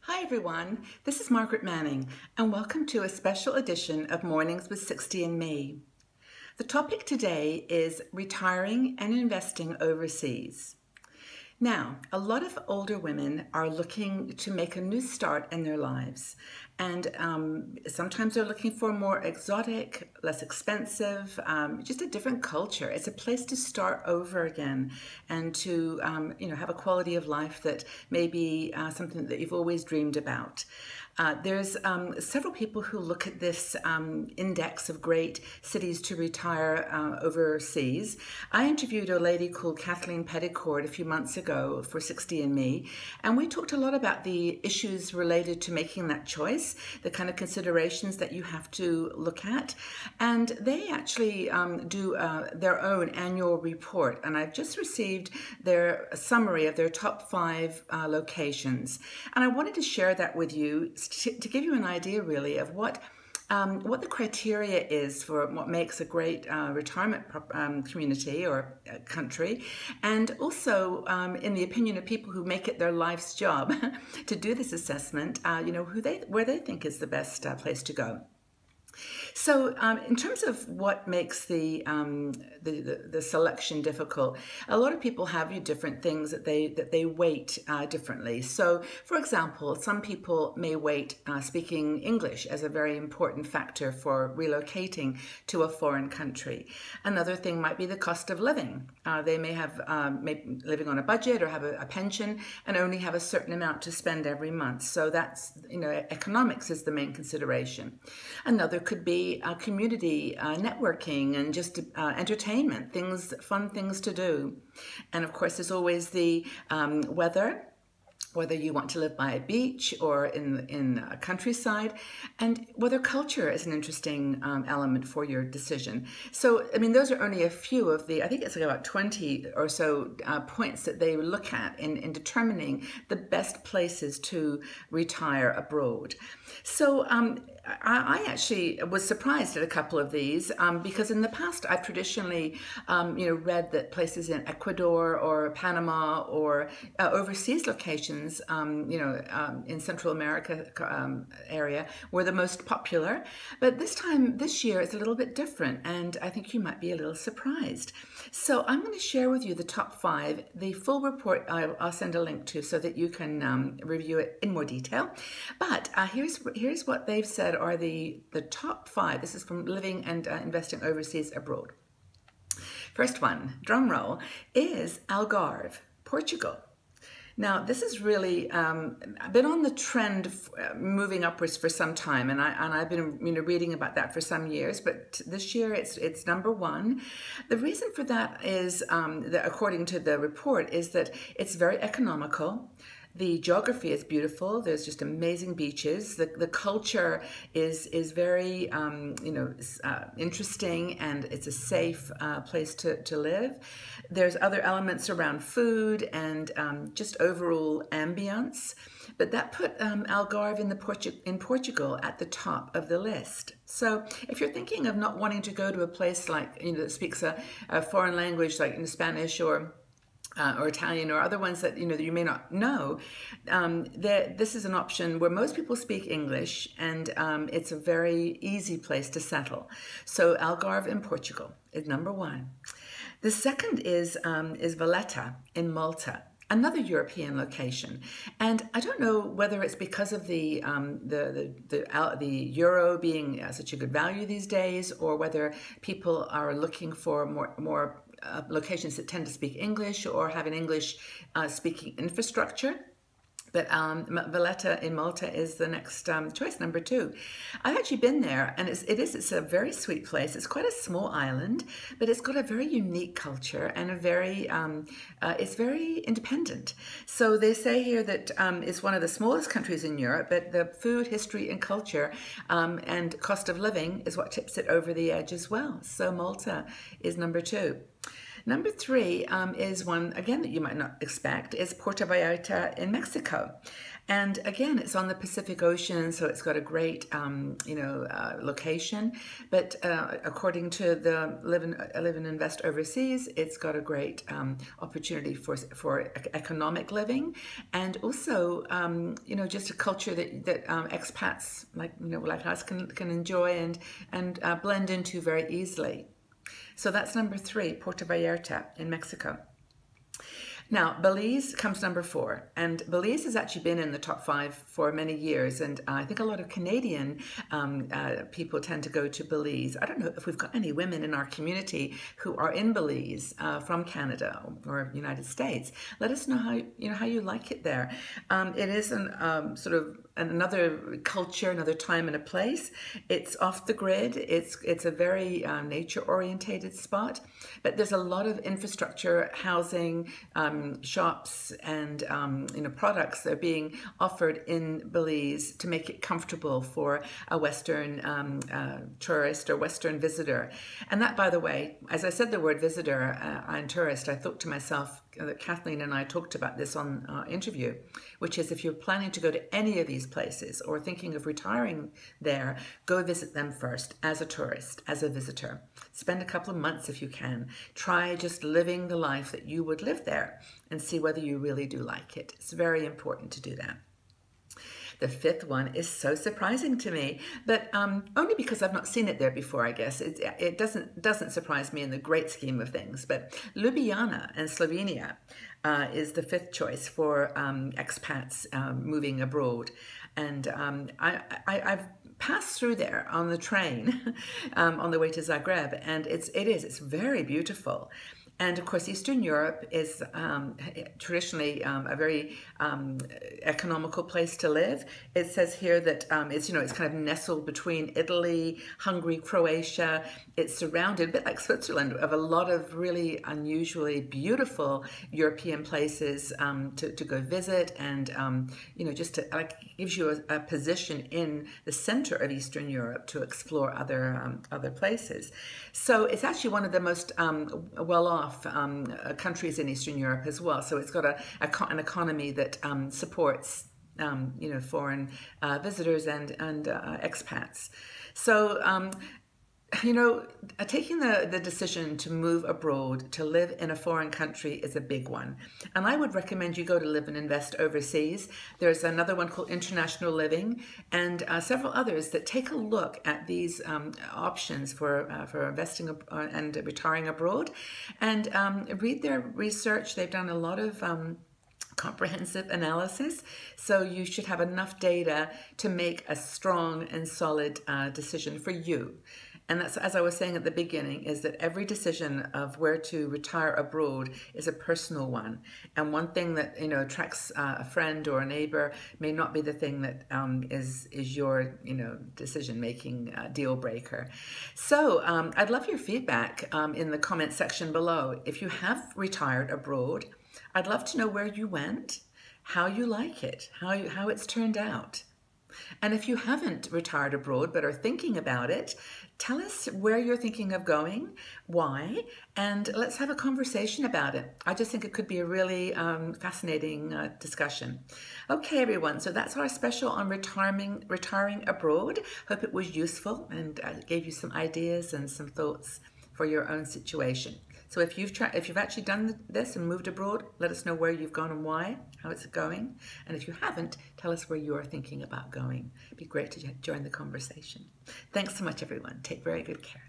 Hi everyone, this is Margaret Manning and welcome to a special edition of Mornings with 60andMe. The topic today is retiring and investing overseas. Now, a lot of older women are looking to make a new start in their lives, and sometimes they're looking for a more exotic, less expensive, just a different culture. It's a place to start over again and to have a quality of life that may be something that you've always dreamed about. There's several people who look at this index of great cities to retire overseas. I interviewed a lady called Kathleen Petticord a few months ago for 60andMe, and we talked a lot about the issues related to making that choice, the kind of considerations that you have to look at. And they actually do their own annual report, and I've just received their summary of their top 5 locations. And I wanted to share that with you to give you an idea really of what the criteria is for what makes a great retirement community or country, and also in the opinion of people who make it their life's job to do this assessment, where they think is the best place to go. So in terms of what makes the selection difficult, a lot of people have different things that they weight differently. So for example, some people may weight speaking English as a very important factor for relocating to a foreign country. Another thing might be the cost of living. They may have living on a budget or have a pension and only have a certain amount to spend every month. So that's, economics is the main consideration. Another could be community networking and just entertainment, fun things to do. And of course, there's always the weather, whether you want to live by a beach or in a countryside, and whether culture is an interesting element for your decision. So, those are only a few of I think it's like about 20 or so points that they look at in determining the best places to retire abroad. So I actually was surprised at a couple of these because in the past I've traditionally, read that places in Ecuador or Panama or overseas locations, in Central America area were the most popular. But this year it's a little bit different, and I think you might be a little surprised. So I'm going to share with you the top 5. The full report I'll send a link to so that you can review it in more detail. But here's what they've said are the top 5. This is from living and investing overseas abroad. First one, drum roll, is Algarve, Portugal. Now, this is really been on the trend moving upwards for some time, and I've been reading about that for some years. But this year, it's number 1. The reason for that is, that according to the report, is that it's very economical. The geography is beautiful. There's just amazing beaches. The culture is very interesting, and it's a safe place to live. There's other elements around food and just overall ambience. But that put Algarve in Portugal at the top of the list. So if you're thinking of not wanting to go to a place like that speaks a foreign language like Spanish or Italian or other ones that that you may not know, this is an option where most people speak English, and it's a very easy place to settle. So Algarve in Portugal is number 1. The second is Valletta in Malta, another European location. And I don't know whether it's because of the euro being such a good value these days, or whether people are looking for more locations that tend to speak English or have an English speaking infrastructure. But Valletta in Malta is the next choice, number 2. I've actually been there, and it's a very sweet place. It's quite a small island, but it's got a very unique culture and it's very independent. So they say here that it's one of the smallest countries in Europe, but the food, history, and culture and cost of living is what tips it over the edge as well. So Malta is number 2. Number three is one, again, that you might not expect, is Puerto Vallarta in Mexico. And again, it's on the Pacific Ocean, so it's got a great, location. But according to the Live and Invest Overseas, it's got a great opportunity for economic living, and also, just a culture that expats like us can enjoy and blend into very easily. So that's number three, Puerto Vallarta in Mexico. Now, Belize comes number four, and Belize has actually been in the top five for many years, and I think a lot of Canadian people tend to go to Belize. I don't know if we've got any women in our community who are in Belize from Canada or United States. Let us know how you like it there. It is sort of another culture, another time and a place. It's off the grid. It's a very nature-orientated spot, but there's a lot of infrastructure, housing, shops, and products that are being offered in Belize to make it comfortable for a Western tourist or Western visitor. And that, by the way, as I said the word visitor and tourist, I thought to myself that Kathleen and I talked about this on our interview, which is if you're planning to go to any of these places or thinking of retiring there, go visit them first as a tourist, as a visitor. Spend a couple of months if you can. Try just living the life that you would live there and see whether you really do like it. It's very important to do that. The fifth one is so surprising to me, but only because I've not seen it there before, I guess. It doesn't surprise me in the great scheme of things, but Ljubljana in Slovenia is the fifth choice for expats moving abroad. And I've passed through there on the train on the way to Zagreb, and it's very beautiful. And of course, Eastern Europe is traditionally a very economical place to live. It says here that it's kind of nestled between Italy, Hungary, Croatia. It's surrounded, a bit like Switzerland, of a lot of really unusually beautiful European places to go visit, and just to gives you a position in the center of Eastern Europe to explore other places. So it's actually one of the most well-off countries in Eastern Europe as well. So it's got an economy that supports foreign visitors and expats. So taking the decision to move abroad, to live in a foreign country, is a big one. And I would recommend you go to Live and Invest Overseas. There's another one called International Living, and several others that take a look at these options for investing and retiring abroad. And read their research. They've done a lot of comprehensive analysis, so you should have enough data to make a strong and solid decision for you. And that's, as I was saying at the beginning, is that every decision of where to retire abroad is a personal one. And one thing that attracts a friend or a neighbor may not be the thing that is your decision-making deal breaker. So I'd love your feedback in the comment section below. If you have retired abroad, I'd love to know where you went, how you like it, how it's turned out. And if you haven't retired abroad but are thinking about it, tell us where you're thinking of going, why, and let's have a conversation about it. I just think it could be a really fascinating discussion. Okay, everyone, so that's our special on retiring abroad. Hope it was useful and gave you some ideas and some thoughts for your own situation. So if you've actually done this and moved abroad, let us know where you've gone and why, how it's going. And if you haven't, tell us where you're thinking about going. It'd be great to join the conversation. Thanks so much, everyone. Take very good care.